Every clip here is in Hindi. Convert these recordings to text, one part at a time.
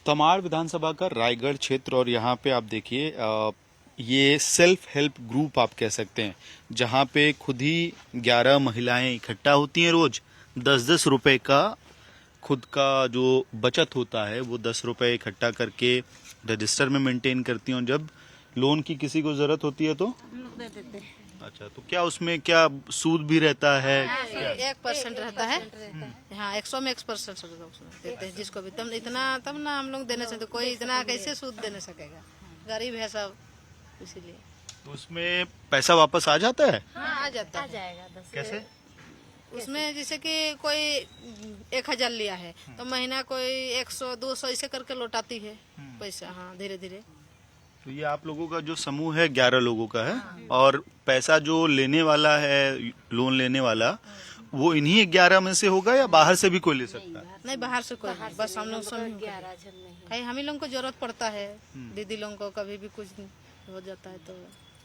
तमाड़ विधानसभा का रायगढ़ क्षेत्र और यहाँ पे आप देखिए ये सेल्फ हेल्प ग्रुप आप कह सकते हैं, जहाँ पे खुद ही 11 महिलाएं इकट्ठा होती हैं। रोज 10-10 रुपए का खुद का जो बचत होता है वो 10 रुपए इकट्ठा करके रजिस्टर में मेंटेन करती हैं, और जब लोन की किसी को जरूरत होती है तो हम लोग दे देते हैं। अच्छा, तो क्या उसमें क्या सूद भी रहता है? 1% रहता है। हाँ, 100 में 1% सब लोग देते हैं जिसको भी। तब इतना तब ना हम लोग देने से, तो कोई इतना कैसे सूद देने सकेगा, गरीब है सब, इसीलिए। तो उसमें पैसा वापस आ जाता है? हाँ, आ जाता है। जाएगा 10। कैसे? उसमें जैसे कि कोई 1000 लिया है तो महीना कोई 100-200 ऐसे करके लौटाती है पैसा। हाँ, धीरे धीरे। तो ये आप लोगों का जो समूह है 11 लोगों का है, और पैसा जो लेने वाला है, लोन लेने वाला, वो इन्हीं 11 में से होगा या बाहर से भी कोई ले सकता है? नहीं, बाहर से कोई नहीं, बस हम लोग समूह। 11 जन नहीं। कहीं हम ही लोगों को जरूरत पड़ता है, दीदी लोगों को कभी भी कुछ हो जाता है तो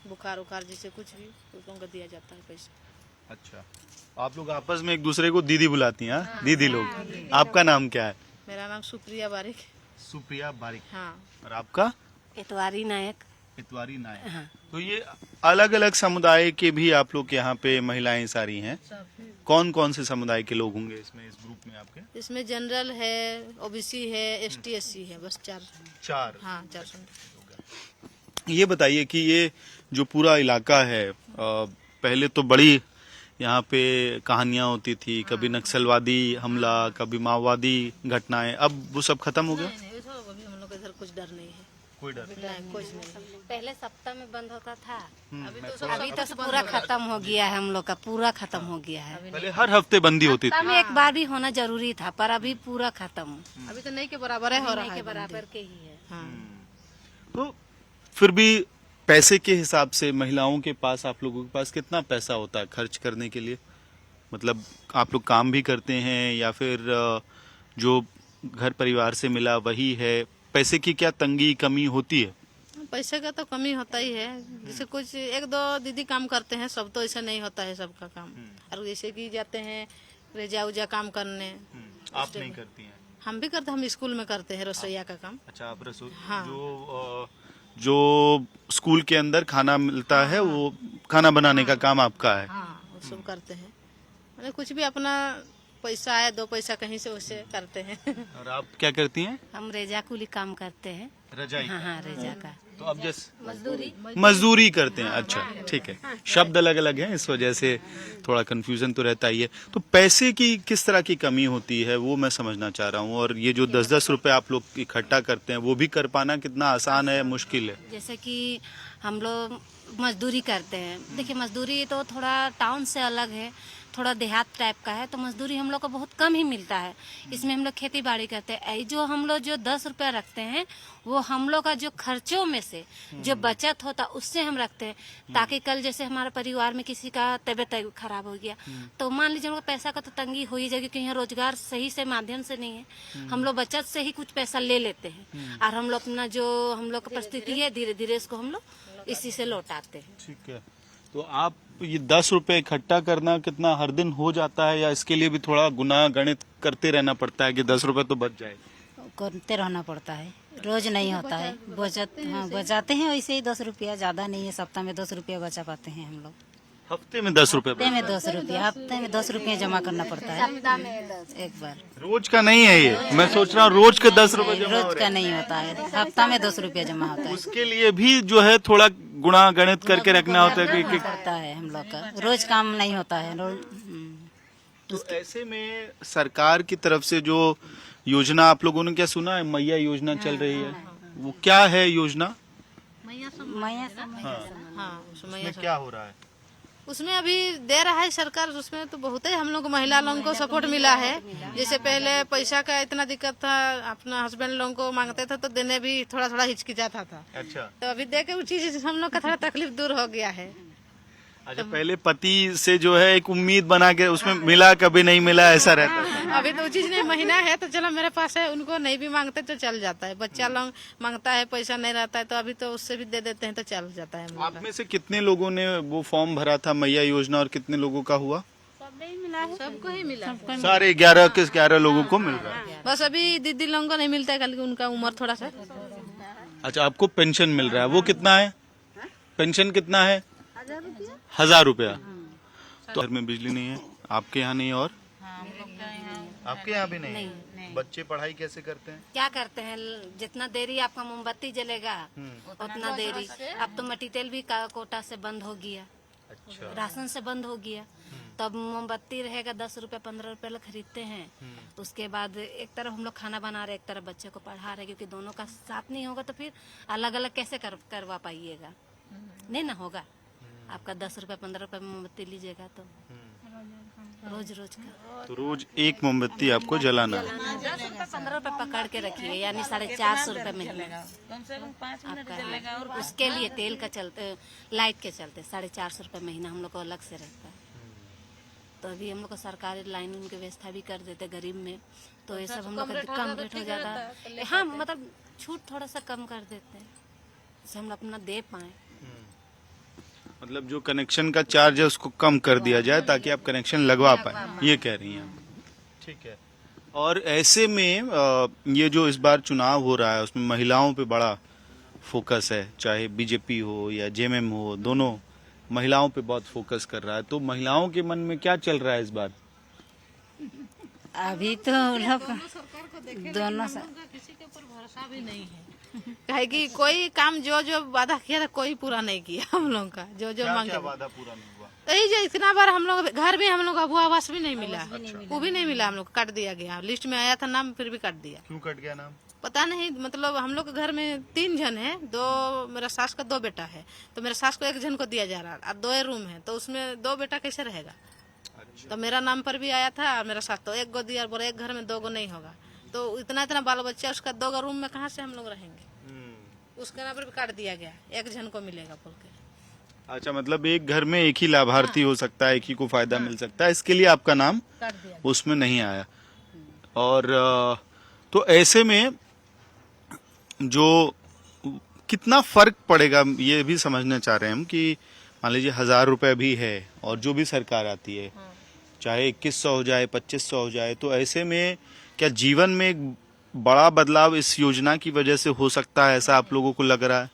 बुखार उखार जैसे कुछ भी, उन लोगों को दिया जाता है पैसा। अच्छा, आप लोग आपस में एक दूसरे को दीदी बुलाती हैं? हाँ? दीदी लोग। आपका नाम क्या है? मेरा नाम सुप्रिया बारिक। सुप्रिया बारिक। हाँ। और आपका? इतवारी नायक। इतवारी नायक। हाँ। तो ये अलग अलग समुदाय के भी आप लोग यहाँ पे महिलाएं सारी हैं। कौन कौन से समुदाय के लोग होंगे इसमें, इस ग्रुप में आपके? इसमें जनरल है, ओबीसी है, एसटी एससी है, बस 4। हाँ, 400। ये बताइए कि ये जो पूरा इलाका है, पहले तो बड़ी यहाँ पे कहानियां होती थी, कभी नक्सलवादी हमला, कभी माओवादी घटनाएं, अब वो सब खत्म हो गया? नहीं, ये सब अभी हम लोग इधर कुछ डर नहीं है। कोई डर नहीं, कुछ नहीं। पहले सप्ताह में बंद होता था, अभी तो पूरा खत्म हो गया है। हम लोग का पूरा खत्म हो गया है। पहले हर हफ्ते बंदी होती सप्ताह थी। में एक बार भी होना जरूरी था, पर अभी पूरा खत्म। अभी तो नहीं के बराबर है, हो रहा है के बराबर के ही है। हाँ। तो फिर भी पैसे के हिसाब से महिलाओं के पास, आप लोगों के पास कितना पैसा होता है खर्च करने के लिए? मतलब आप लोग काम भी करते हैं या फिर जो घर परिवार से मिला वही है? पैसे की क्या तंगी कमी होती है? पैसे का तो कमी होता ही है। जैसे कुछ 1-2 दीदी काम करते हैं, सब तो ऐसा नहीं होता है सबका काम। और जैसे कि जाते हैं रेजा उजा काम करने। आप नहीं करती हैं? हम भी करते हैं, हम स्कूल में करते हैं रसोईया का काम। अच्छा, आप रसोई। हाँ। जो स्कूल के अंदर खाना मिलता है, वो खाना बनाने का काम आपका है? हाँ, वो सब करते हैं। मतलब कुछ भी अपना पैसा आए, 2 पैसा कहीं से उसे करते हैं। और आप क्या करती हैं? हम रेजा कुली काम करते हैं। रजाई। हाँ हाँ, रेजा का तो अब मजदूरी करते हैं। अच्छा, ठीक है, शब्द अलग अलग हैं, इस वजह से थोड़ा कंफ्यूजन तो रहता ही है। तो पैसे की किस तरह की कमी होती है वो मैं समझना चाह रहा हूँ, और ये जो 10-10 रुपए आप लोग इकट्ठा करते हैं, वो भी कर पाना कितना आसान है, मुश्किल है? जैसे कि हम लोग मजदूरी करते हैं। देखिए, मजदूरी तो थोड़ा टाउन से अलग है, थोड़ा देहात टाइप का है, तो मजदूरी हम लोग को बहुत कम ही मिलता है। इसमें हम लोग खेती बाड़ी करते हैं। जो हम लोग जो 10 रुपया रखते हैं, वो हम लोग का जो खर्चों में से जो बचत होता उससे हम रखते हैं, ताकि कल जैसे हमारे परिवार में किसी का तबीयत खराब हो गया तो मान लीजिए उनको पैसा का तो तंगी हो ही जाएगी, क्योंकि यहाँ रोजगार सही से माध्यम से नहीं है। हम लोग बचत से ही कुछ पैसा ले लेते हैं, और हम लोग अपना जो हम लोग का परिस्थिति है, धीरे धीरे इसको हम लोग इसी से लौटाते हैं। ठीक है। तो आप ये 10 रुपए इकट्ठा करना कितना हर दिन हो जाता है, या इसके लिए भी थोड़ा गुना गणित करते रहना पड़ता है कि 10 रुपए तो बच जाए? करते रहना पड़ता है, रोज नहीं होता है बचत। हाँ, बचाते हैं वैसे ही 10 रुपया, ज्यादा नहीं है। सप्ताह में 10 रुपया बचा पाते हैं हम लोग। हफ्ते में 10 रुपए? हफ्ते में 10 रुपया, हफ्ते में 10 रुपया जमा करना पड़ता है एक बार। रोज का नहीं है ये? मैं सोच रहा हूँ रोज के 10 रुपए जमा हो रोज रहे का हैं। नहीं होता है, हफ्ता में 10 रुपया जमा होता है। उसके लिए भी जो है थोड़ा गुणा गणित करके रखना होता है कि पड़ता है हम लोग का, रोज काम नहीं होता है रोज। तो ऐसे में सरकार की तरफ से जो योजना, आप लोगों ने क्या सुना है, मैया योजना चल रही है, वो क्या है योजना? मैया हाँ, उसमें क्या हो रहा है? उसमें अभी दे रहा है सरकार। उसमें तो बहुत ही हम लोग महिला लोगों को सपोर्ट मिला है। जैसे पहले पैसा का इतना दिक्कत था, अपना हस्बैंड लोगों को मांगते थे तो देने भी थोड़ा थोड़ा हिचकिचाता था। अच्छा। तो अभी दे के वो चीज हम लोग का थोड़ा तकलीफ दूर हो गया है। अच्छा, पहले पति से जो है एक उम्मीद बना के उसमें मिला, कभी नहीं मिला, ऐसा रहता था। अभी तो वो चीज नहीं, महीना है तो चलो मेरे पास है, उनको नहीं भी मांगते तो चल जाता है। बच्चा लोग मांगता है, पैसा नहीं रहता है, तो अभी तो उससे भी दे देते हैं तो चल जाता है हम लोग आप का। में से कितने लोगों ने वो फॉर्म भरा था मैया योजना, और कितने लोगों का हुआ? सबको ही मिला। सारे 11 के 11 लोगों को मिल रहा है। बस अभी दीदी लोगों को नहीं मिलता है, कल की उनका उम्र थोड़ा सा। अच्छा, आपको पेंशन मिल रहा है, वो कितना है? पेंशन कितना है? 1000 रुपया। तो घर में बिजली नहीं है, आपके यहाँ नहीं? और आपके यहाँ भी नहीं? बच्चे पढ़ाई कैसे करते हैं? क्या करते हैं, जितना देरी आपका मोमबत्ती जलेगा उतना देरी। अब तो मट्टी तेल भी कोटा से बंद हो गया, अच्छा। राशन से बंद हो गया। तब मोमबत्ती रहेगा 10 रुपए 15 रुपए खरीदते हैं। उसके बाद एक तरफ हम लोग खाना बना रहे, एक तरफ बच्चे को पढ़ा रहे, क्योंकि दोनों का साथ नहीं होगा तो फिर अलग अलग कैसे करवा पाइएगा, नहीं ना होगा। आपका 10 रुपए 15 रुपए मोमबत्ती लीजिएगा तो रोज रोज का तो रोज एक मोमबत्ती आपको जलाना है। 10 रुपए 15 रुपए पकड़ के रखिए, यानी 450 रुपए महीना आपका। और उसके लिए तेल का चलते, लाइट के चलते 450 रुपए महीना हम लोग को अलग से रहता है। तो अभी हम लोग को सरकारी लाइन की व्यवस्था भी कर देते गरीब में, तो ये सब हम लोग का कम रेट हो जाता है। हाँ, मतलब छूट थोड़ा सा कम कर देते हैं, जिससे हम लोग अपना दे पाए। मतलब जो कनेक्शन का चार्ज है उसको कम कर दिया जाए ताकि आप कनेक्शन लगवा पाए, ये कह रही हैं आप। ठीक है। और ऐसे में ये जो इस बार चुनाव हो रहा है उसमें महिलाओं पे बड़ा फोकस है, चाहे बीजेपी हो या जेएमएम हो, दोनों महिलाओं पे बहुत फोकस कर रहा है। तो महिलाओं के मन में क्या चल रहा है इस बार? अभी तो लोग दोनों किसी के ऊपर भरोसा भी नहीं है। कहे कि कोई काम जो जो वादा किया था कोई पूरा नहीं किया हम लोग का, जो जो मांगे वादा पूरा नहीं हुआ? यही जो इतना बार हम लोग घर भी हम लोग अबू आवास भी नहीं मिला, वो भी नहीं मिला, हम लोग काट दिया गया। लिस्ट में आया था नाम, फिर भी काट दिया। क्यों कट गया नाम? पता नहीं, मतलब हम लोग के घर में 3 जन है, मेरा सास का 2 बेटा है, तो मेरा सास को 1 जन को दिया जा रहा है, और 2 रूम है, तो उसमें 2 बेटा कैसे रहेगा? तो मेरा नाम पर भी आया था, और मेरा सास तो 1 गो दिया, बोला 1 घर में 2 गो नहीं होगा, तो इतना इतना बाल बच्चा उसका 2 गो रूम में कहाँ से हम लोग रहेंगे? उसके नाम पर भी काट दिया गया, 1 जन को मिलेगा बोल के। अच्छा, मतलब एक घर में एक ही लाभार्थी हो सकता है, एक ही को फायदा मिल सकता है, इसके लिए आपका नाम उसमें नहीं आया। और तो ऐसे में जो कितना फर्क पड़ेगा ये भी समझना चाह रहे हैं हम कि मान लीजिए 1000 रुपए भी है और जो भी सरकार आती है, चाहे 2100 हो जाए 2500 हो जाए, तो ऐसे में क्या जीवन में एक बड़ा बदलाव इस योजना की वजह से हो सकता है, ऐसा आप लोगों को लग रहा है?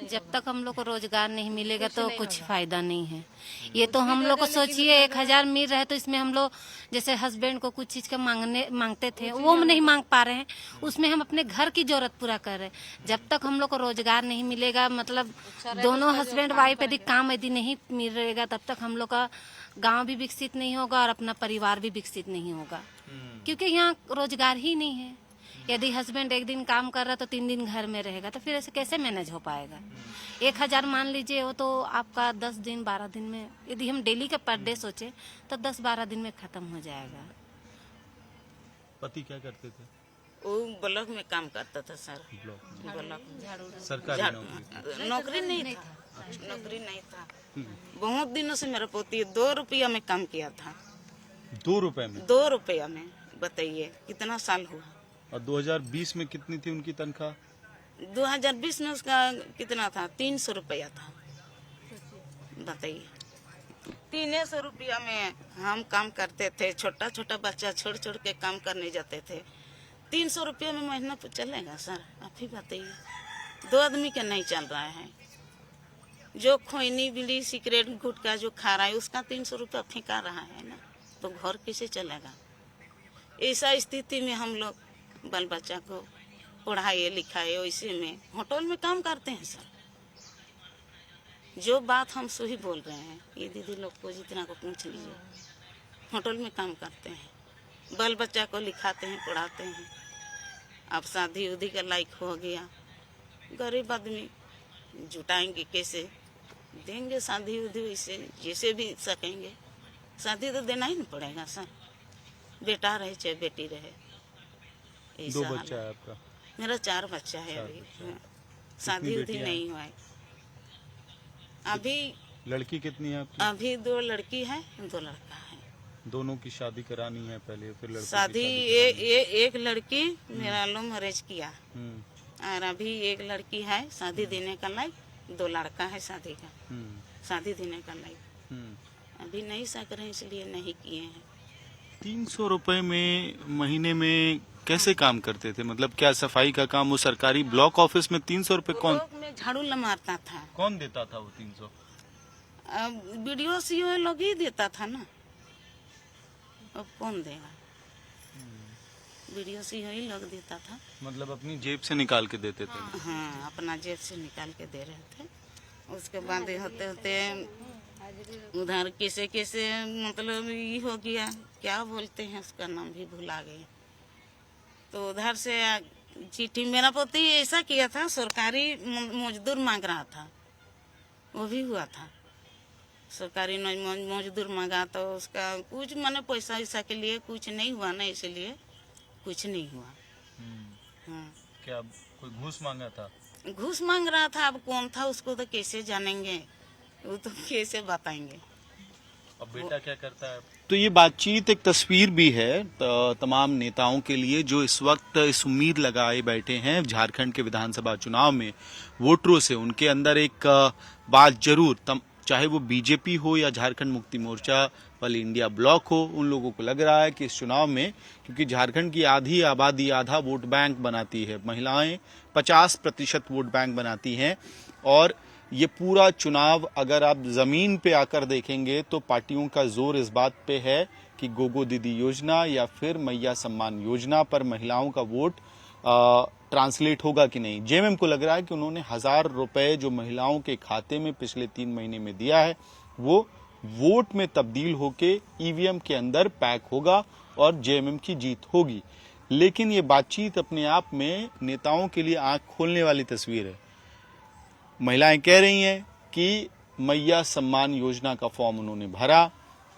जब तक हम लोग को रोजगार नहीं मिलेगा तो कुछ फायदा नहीं है। ये तो हम लोग को सोचिए 1000 मिल रहा है, तो इसमें हम लोग जैसे हस्बैंड को कुछ चीज का मांगते थे, वो हम नहीं मांग पा रहे हैं, उसमें हम अपने घर की जरूरत पूरा कर रहे हैं। जब तक हम लोग को रोजगार नहीं मिलेगा, मतलब दोनों हस्बैंड वाइफ यदि काम यदि नहीं मिल रहेगा, तब तक हम लोग का गाँव भी विकसित नहीं होगा और अपना परिवार भी विकसित नहीं होगा, क्योंकि यहाँ रोजगार ही नहीं है। यदि हस्बैंड 1 दिन काम कर रहा तो 3 दिन घर में रहेगा, तो फिर ऐसे कैसे मैनेज हो पाएगा? 1000 मान लीजिए, वो तो आपका 10 दिन 12 दिन में, यदि हम डेली का पर डे सोचे तो 10-12 दिन में खत्म हो जाएगा। पति क्या करते थे? वो ब्लॉक में काम करता था सर। ब्लॉक सरकारी नौकरी? नौकरी नहीं था, नौकरी नहीं था। बहुत दिनों से मेरा पोती 2 रुपया में काम किया था। 2 रुपए में? 2 रुपया में, बताइए कितना साल हुआ। और 2020 में कितनी थी उनकी तनख्वाह? 2020 में उसका कितना था? 300 रुपया था, बताइए। 300 रुपया में हम काम करते थे, छोटा छोटा बच्चा छोड़ छोड़ के काम करने जाते थे। 300 रुपया में महीना तो चलेगा सर? आप ही बताइए। 2 आदमी का नहीं चल रहा है। जो खोइनी बीड़ी सिगरेट गुटखा जो खा रहा है उसका 300 रुपया फेंका रहा है ना, तो घर कैसे चलेगा? ऐसा स्थिति में हम लोग बाल बच्चा को पढ़ाए लिखाए, वैसे में होटल में काम करते हैं सर। जो बात हम सही बोल रहे हैं, ये दीदी लोग को जितना को पूछ लीजिए, होटल में काम करते हैं, बाल बच्चा को लिखाते हैं पढ़ाते हैं। अब शादी उदी का लायक हो गया, गरीब आदमी जुटाएंगे कैसे? देंगे शादी उदी, वैसे जैसे भी सकेंगे। शादी तो देना ही नहीं पड़ेगा सर, बेटा रहे चाहे बेटी रहे। 2 बच्चा है आपका? मेरा 4 बच्चा है अभी, शादी उदी नहीं हुआ है अभी। लड़की कितनी है आपकी? अभी 2 लड़की है, 2 लड़का है। दोनों की शादी करानी है पहले, फिर लड़कों शादी की एक लड़की मेरा लव मैरिज किया, और अभी एक लड़की है शादी देने का लायक, 2 लड़का है शादी का, शादी देने का लायक। अभी नहीं सक रहे इसलिए नहीं किए हैं। 300 रुपए में महीने में कैसे काम करते थे? मतलब क्या सफाई का काम वो सरकारी ब्लॉक ऑफिस में 300 रुपए कौन ब्लॉक में झाड़ू मारता था, कौन देता था वो 300? वीडियो सीओ लोग ही देता था ना, अब कौन देगा? वीडियो सीओ ही लोग देता था। मतलब अपनी जेब से निकाल के देते थे? हाँ, अपना जेब से निकाल के दे रहे थे। उसके बाद होते होते उधर कैसे कैसे मतलब ये हो गया, क्या बोलते हैं उसका नाम भी भुला गए। तो उधर से चिट्ठी, मेरा पति ऐसा किया था, सरकारी मजदूर मांग रहा था, वो भी हुआ था। सरकारी मजदूर मांगा तो उसका कुछ माने पैसा वैसा के लिए कुछ नहीं हुआ ना, इसलिए कुछ नहीं हुआ। हाँ, क्या कोई घूस मांगा था? घूस मांग रहा था, अब कौन था उसको तो कैसे जानेंगे, वो तो कैसे बताएंगे। अब बेटा क्या करता है? तो ये बातचीत एक तस्वीर भी है तमाम नेताओं के लिए जो इस वक्त इस उम्मीद लगाए बैठे हैं झारखंड के विधानसभा चुनाव में वोटरों से। उनके अंदर एक बात जरूर, चाहे वो बीजेपी हो या झारखंड मुक्ति मोर्चा वाली इंडिया ब्लॉक हो, उन लोगों को लग रहा है कि इस चुनाव में, क्योंकि झारखंड की आधी आबादी आधा वोट बैंक बनाती है, महिलाएं 50% वोट बैंक बनाती हैं, और ये पूरा चुनाव अगर आप जमीन पे आकर देखेंगे तो पार्टियों का जोर इस बात पे है कि गोगो दीदी योजना या फिर मैया सम्मान योजना पर महिलाओं का वोट ट्रांसलेट होगा कि नहीं। जेएमएम को लग रहा है कि उन्होंने 1000 रुपए जो महिलाओं के खाते में पिछले 3 महीने में दिया है वो वोट में तब्दील होके ईवीएम के अंदर पैक होगा और जेएमएम की जीत होगी। लेकिन ये बातचीत अपने आप में नेताओं के लिए आंख खोलने वाली तस्वीर है। महिलाएं कह रही हैं कि मैया सम्मान योजना का फॉर्म उन्होंने भरा,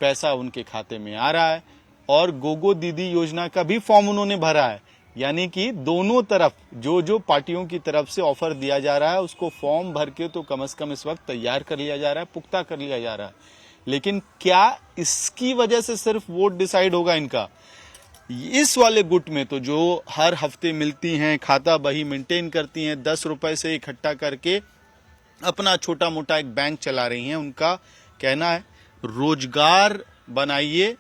पैसा उनके खाते में आ रहा है, और गोगो दीदी योजना का भी फॉर्म उन्होंने भरा है। यानी कि दोनों तरफ जो पार्टियों की तरफ से ऑफर दिया जा रहा है उसको फॉर्म भर के तो कम से कम इस वक्त तैयार कर लिया जा रहा है, पुख्ता कर लिया जा रहा है। लेकिन क्या इसकी वजह से सिर्फ वोट डिसाइड होगा इनका? इस वाले गुट में तो जो हर हफ्ते मिलती हैं, खाता बही मेंटेन करती हैं, 10 रुपए से इकट्ठा करके अपना छोटा मोटा एक बैंक चला रही हैं, उनका कहना है रोजगार बनाइए